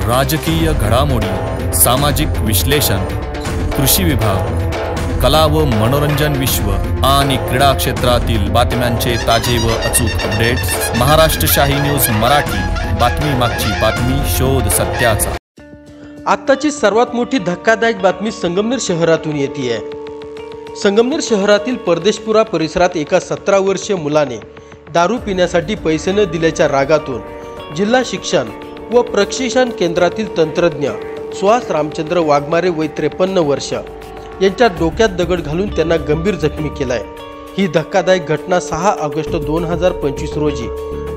राजकीय घडामोडी, सामाजिक विश्लेषण, कृषी विभाग, कला व मनोरंजन विश्व आणि क्रीडा क्षेत्रातील बातम्यांचे ताजे व अचूक अपडेट्स महाराष्ट्र शाही न्यूज मराठी। बातमी मागची बातमी, शोध सत्याचा। आत्ताची सर्वात मोठी धक्कादायक बातमी संगमनेर शहरातून येते। संगमनेर शहरातील परदेशपुरा परिसरात एका 17 वर्षीय मुलाने दारू पिण्यासाठी पैसे न दिल्याच्या रागातून जिल्हा शिक्षण व प्रशिक्षण केंद्रातील तंत्रज्ञ सुहास रामचंद्र वाघमारे वय 53 वर्ष यांच्या डोक्यात दगड घालून त्यांना गंभीर जखमी केलाय। ही धक्कादायक घटना 6 ऑगस्ट 2025 रोजी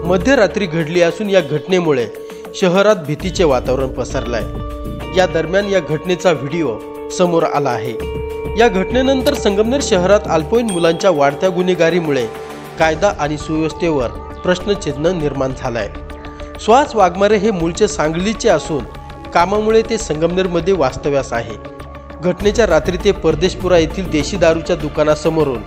मध्यरात्री घडली असून या घटनेमुळे शहरात भीतीचे वातावरण पसरलंय। या दरम्यान या घटनेचा व्हिडिओ समोर आला आहे। या घटनेनंतर संगमनेर शहरात अल्पवयीन मुलांच्या वाढत्या गुन्हेगारीमुळे कायदा आणि सुव्यवस्थेवर प्रश्नचिन्ह निर्माण झालाय। सुहास वाघमारे हे मूळचे सांगलीचे असून कामामुळे ते संगमनेरमध्ये वास्तव्यास आहे। घटनेच्या रात्री ते परदेशपुरा येथील देशी दारूच्या दुकानासमोरून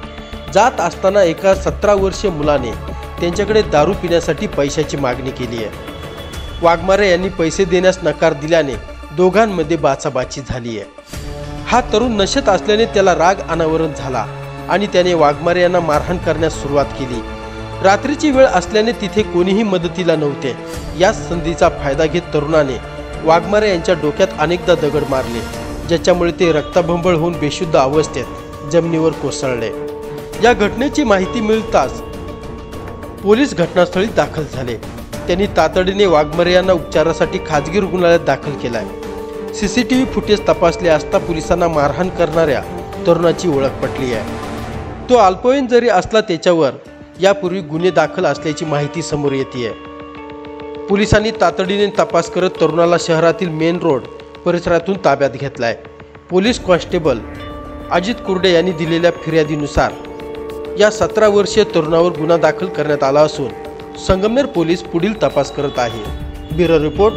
जात असताना एका 17 वर्षीय मुलाने त्यांच्याकडे दारू पिण्यासाठी पैशाची मागणी केली आहे। वाघमारे यांनी पैसे देण्यास नकार दिल्याने दोघांमध्ये बाचाबाची झाली आहे। हा तरुण नशेत असल्याने त्याला राग अनावरण झाला आणि त्याने वाघमारे यांना मारहाण करण्यास सुरुवात केली। रात्रीची वेळ असल्याने तिथे कोणीही मदतीला नव्हते। याच संधीचा फायदा घेत तरुणाने वाघमारे यांच्या डोक्यात अनेकदा दगड मारले, ज्याच्यामुळे ते रक्तबंबाळ होऊन बेशुद्ध अवस्थेत जमिनीवर कोसळले। या घटनेची माहिती मिळताच पोलीस घटनास्थळी दाखल झाले। त्यांनी तातडीने वाघमारे यांना उपचारासाठी खाजगी रुग्णालयात दाखल केलाय। सीसीटीव्ही फुटेज तपासले असता पोलिसांना मारहाण करणाऱ्या तरुणाची ओळख पटली आहे। तो अल्पवयीन जरी असला त्याच्यावर यापूर्वी गुन्हे दाखल असल्याची माहिती समोर येते आहे। पोलिसांनी तातडीने तपास करत तरुणाला शहरातील मेन रोड परिसरातून ताब्यात घेतलाय। पोलीस कॉन्स्टेबल अजित कुर्डे यांनी दिलेल्या फिर्यादीनुसार या 17 वर्षीय तरुणावर गुन्हा दाखल करण्यात आला असून संगमनेर पोलीस पुढील तपास करत आहे। ब्युरो रिपोर्ट,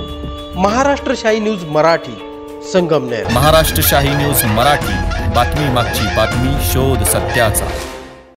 महाराष्ट्र शाही न्यूज मराठी, संगमनेर। महाराष्ट्र शाही न्यूज मराठी, बातमी मागची बातमी, शोध सत्याचा।